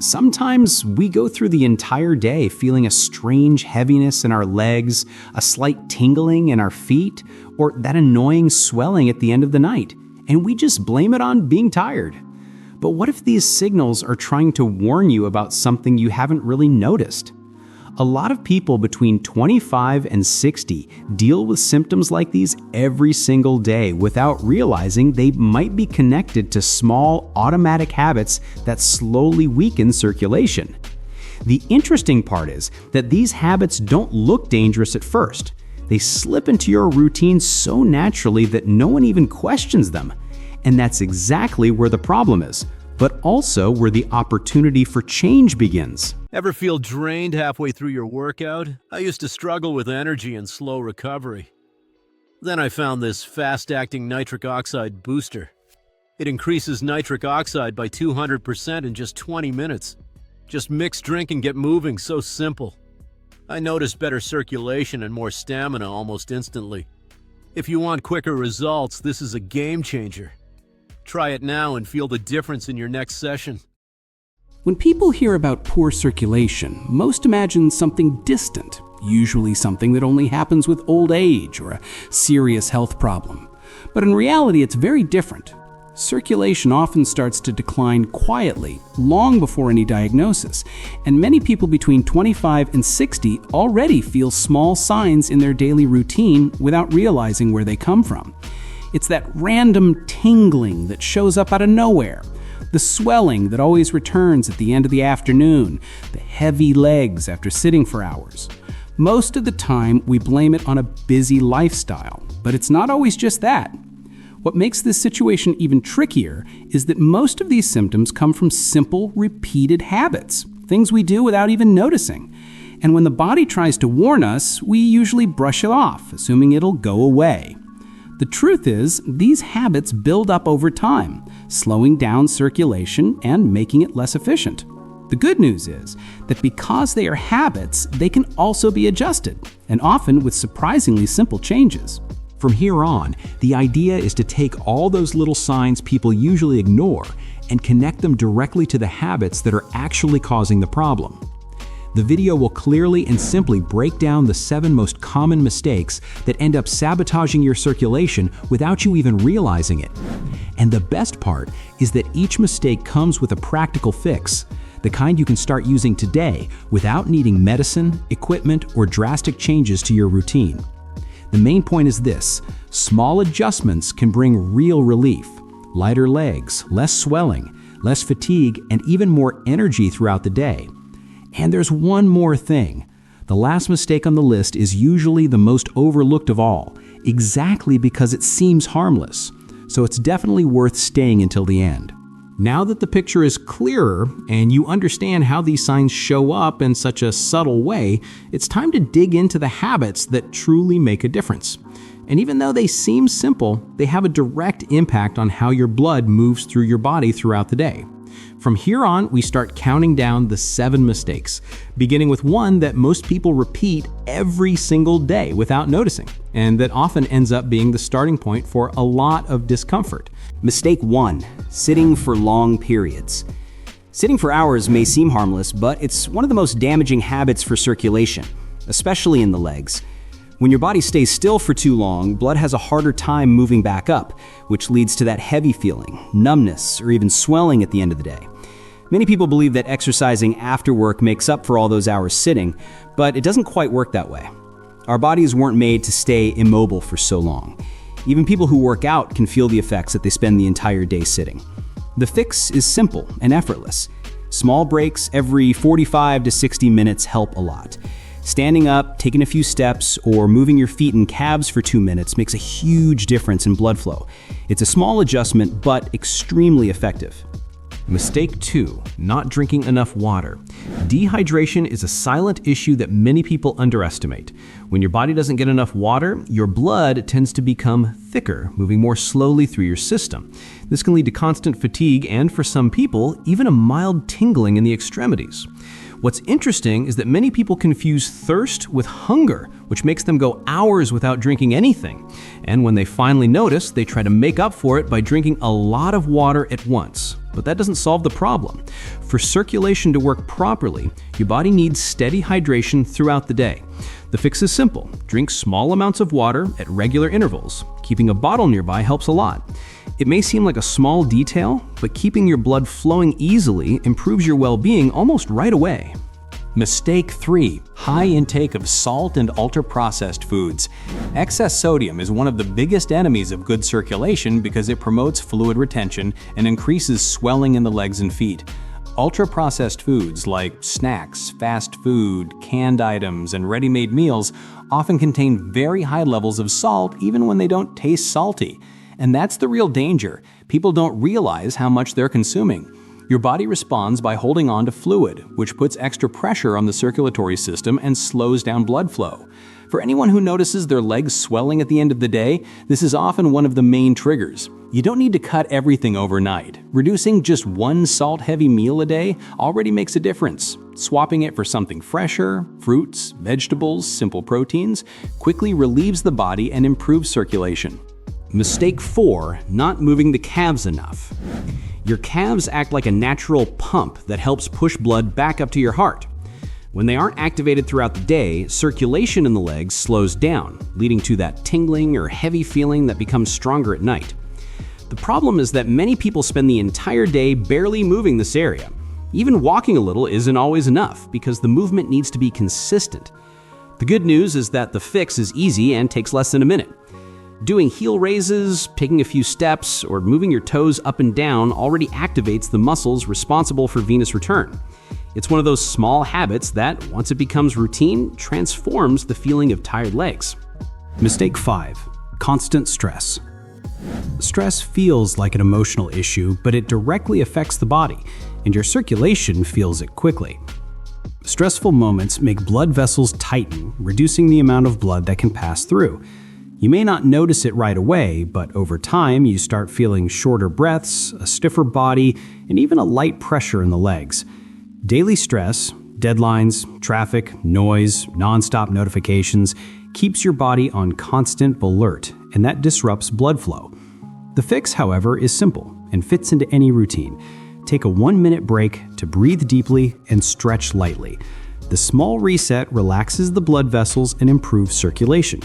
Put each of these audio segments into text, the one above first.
Sometimes we go through the entire day feeling a strange heaviness in our legs, a slight tingling in our feet, or that annoying swelling at the end of the night, and we just blame it on being tired. But what if these signals are trying to warn you about something you haven't really noticed? A lot of people between 25 and 60 deal with symptoms like these every single day without realizing they might be connected to small automatic habits that slowly weaken circulation. The interesting part is that these habits don't look dangerous at first. They slip into your routine so naturally that no one even questions them. And that's exactly where the problem is, but also where the opportunity for change begins. Ever feel drained halfway through your workout? I used to struggle with energy and slow recovery. Then I found this fast-acting nitric oxide booster. It increases nitric oxide by 200% in just 20 minutes. Just mix, drink, and get moving, so simple. I noticed better circulation and more stamina almost instantly. If you want quicker results, this is a game changer. Try it now and feel the difference in your next session. When people hear about poor circulation, most imagine something distant, usually something that only happens with old age or a serious health problem. But in reality, it's very different. Circulation often starts to decline quietly, long before any diagnosis, and many people between 25 and 60 already feel small signs in their daily routine without realizing where they come from. It's that random tingling that shows up out of nowhere, the swelling that always returns at the end of the afternoon, the heavy legs after sitting for hours. Most of the time, we blame it on a busy lifestyle, but it's not always just that. What makes this situation even trickier is that most of these symptoms come from simple, repeated habits, things we do without even noticing. And when the body tries to warn us, we usually brush it off, assuming it'll go away. The truth is, these habits build up over time, slowing down circulation and making it less efficient. The good news is that because they are habits, they can also be adjusted, and often with surprisingly simple changes. From here on, the idea is to take all those little signs people usually ignore and connect them directly to the habits that are actually causing the problem. The video will clearly and simply break down the 7 most common mistakes that end up sabotaging your circulation without you even realizing it. And the best part is that each mistake comes with a practical fix, the kind you can start using today without needing medicine, equipment, or drastic changes to your routine. The main point is this: small adjustments can bring real relief. Lighter legs, less swelling, less fatigue, and even more energy throughout the day. And there's one more thing. The last mistake on the list is usually the most overlooked of all, exactly because it seems harmless. So it's definitely worth staying until the end. Now that the picture is clearer and you understand how these signs show up in such a subtle way, it's time to dig into the habits that truly make a difference. And even though they seem simple, they have a direct impact on how your blood moves through your body throughout the day. From here on, we start counting down the 7 mistakes, beginning with one that most people repeat every single day without noticing, and that often ends up being the starting point for a lot of discomfort. Mistake 1: sitting for long periods. Sitting for hours may seem harmless, but it's one of the most damaging habits for circulation, especially in the legs. When your body stays still for too long, blood has a harder time moving back up, which leads to that heavy feeling, numbness, or even swelling at the end of the day. Many people believe that exercising after work makes up for all those hours sitting, but it doesn't quite work that way. Our bodies weren't made to stay immobile for so long. Even people who work out can feel the effects that they spend the entire day sitting. The fix is simple and effortless. Small breaks every 45 to 60 minutes help a lot. Standing up, taking a few steps, or moving your feet and calves for 2 minutes makes a huge difference in blood flow. It's a small adjustment, but extremely effective. Mistake 2: not drinking enough water. Dehydration is a silent issue that many people underestimate. When your body doesn't get enough water, your blood tends to become thicker, moving more slowly through your system. This can lead to constant fatigue and, for some people, even a mild tingling in the extremities. What's interesting is that many people confuse thirst with hunger, which makes them go hours without drinking anything. And when they finally notice, they try to make up for it by drinking a lot of water at once. but that doesn't solve the problem. For circulation to work properly, your body needs steady hydration throughout the day. The fix is simple. Drink small amounts of water at regular intervals. Keeping a bottle nearby helps a lot. It may seem like a small detail, but keeping your blood flowing easily improves your well-being almost right away. Mistake 3. High intake of salt and ultra-processed foods. Excess sodium is one of the biggest enemies of good circulation because it promotes fluid retention and increases swelling in the legs and feet. Ultra-processed foods like snacks, fast food, canned items, and ready-made meals often contain very high levels of salt even when they don't taste salty. And that's the real danger. People don't realize how much they're consuming. Your body responds by holding on to fluid, which puts extra pressure on the circulatory system and slows down blood flow. For anyone who notices their legs swelling at the end of the day, this is often one of the main triggers. You don't need to cut everything overnight. Reducing just one salt-heavy meal a day already makes a difference. Swapping it for something fresher, fruits, vegetables, simple proteins, quickly relieves the body and improves circulation. Mistake 4. Not moving the calves enough. Your calves act like a natural pump that helps push blood back up to your heart. When they aren't activated throughout the day, circulation in the legs slows down, leading to that tingling or heavy feeling that becomes stronger at night. The problem is that many people spend the entire day barely moving this area. Even walking a little isn't always enough because the movement needs to be consistent. The good news is that the fix is easy and takes less than a minute. Doing heel raises, taking a few steps, or moving your toes up and down already activates the muscles responsible for venous return. It's one of those small habits that, once it becomes routine, transforms the feeling of tired legs. Mistake 5. Constant stress. Stress feels like an emotional issue, but it directly affects the body, and your circulation feels it quickly. Stressful moments make blood vessels tighten, reducing the amount of blood that can pass through. You may not notice it right away, but over time you start feeling shorter breaths, a stiffer body, and even a light pressure in the legs. Daily stress, deadlines, traffic, noise, nonstop notifications keeps your body on constant alert, and that disrupts blood flow. The fix, however, is simple and fits into any routine. Take a 1-minute break to breathe deeply and stretch lightly. The small reset relaxes the blood vessels and improves circulation.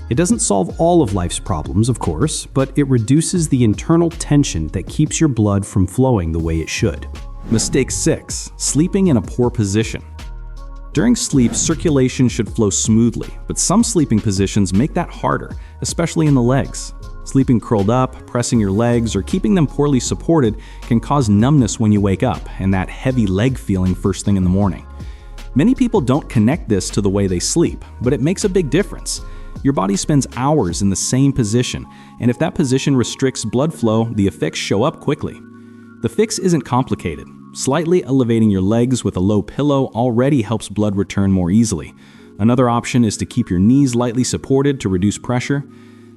It doesn't solve all of life's problems, of course, but it reduces the internal tension that keeps your blood from flowing the way it should. Mistake 6. Sleeping in a poor position. During sleep, circulation should flow smoothly, but some sleeping positions make that harder, especially in the legs. Sleeping curled up, pressing your legs, or keeping them poorly supported can cause numbness when you wake up and that heavy leg feeling first thing in the morning. Many people don't connect this to the way they sleep, but it makes a big difference. Your body spends hours in the same position, and if that position restricts blood flow, the effects show up quickly. The fix isn't complicated. Slightly elevating your legs with a low pillow already helps blood return more easily. Another option is to keep your knees lightly supported to reduce pressure.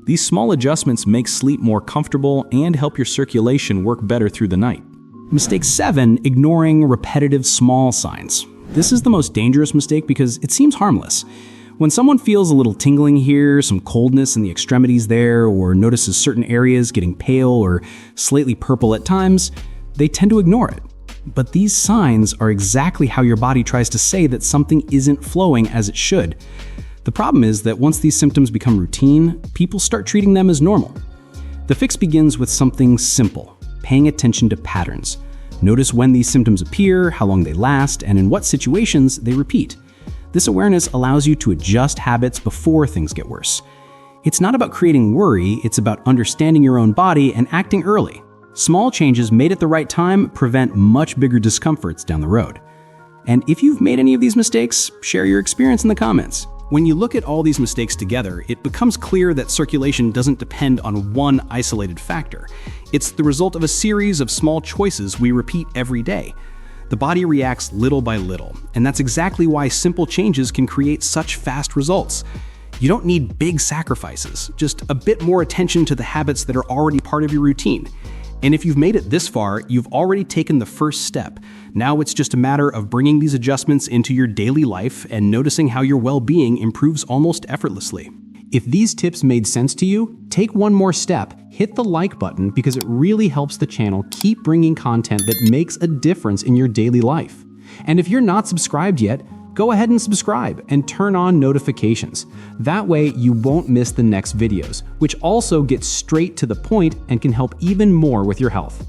These small adjustments make sleep more comfortable and help your circulation work better through the night. Mistake 7. Ignoring repetitive small signs. This is the most dangerous mistake because it seems harmless. When someone feels a little tingling here, some coldness in the extremities there, or notices certain areas getting pale or slightly purple at times, they tend to ignore it. But these signs are exactly how your body tries to say that something isn't flowing as it should. The problem is that once these symptoms become routine, people start treating them as normal. The fix begins with something simple, paying attention to patterns. Notice when these symptoms appear, how long they last, and in what situations they repeat. This awareness allows you to adjust habits before things get worse. It's not about creating worry, it's about understanding your own body and acting early. Small changes made at the right time prevent much bigger discomforts down the road. And if you've made any of these mistakes, share your experience in the comments. When you look at all these mistakes together, it becomes clear that circulation doesn't depend on one isolated factor. It's the result of a series of small choices we repeat every day. The body reacts little by little, and that's exactly why simple changes can create such fast results. You don't need big sacrifices, just a bit more attention to the habits that are already part of your routine. And if you've made it this far, you've already taken the first step. Now it's just a matter of bringing these adjustments into your daily life and noticing how your well-being improves almost effortlessly. If these tips made sense to you, take one more step. Hit the like button because it really helps the channel keep bringing content that makes a difference in your daily life. And if you're not subscribed yet, go ahead and subscribe and turn on notifications. That way you won't miss the next videos, which also get straight to the point and can help even more with your health.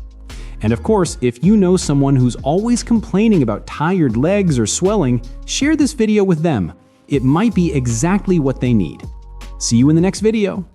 And of course, if you know someone who's always complaining about tired legs or swelling, share this video with them. It might be exactly what they need. See you in the next video.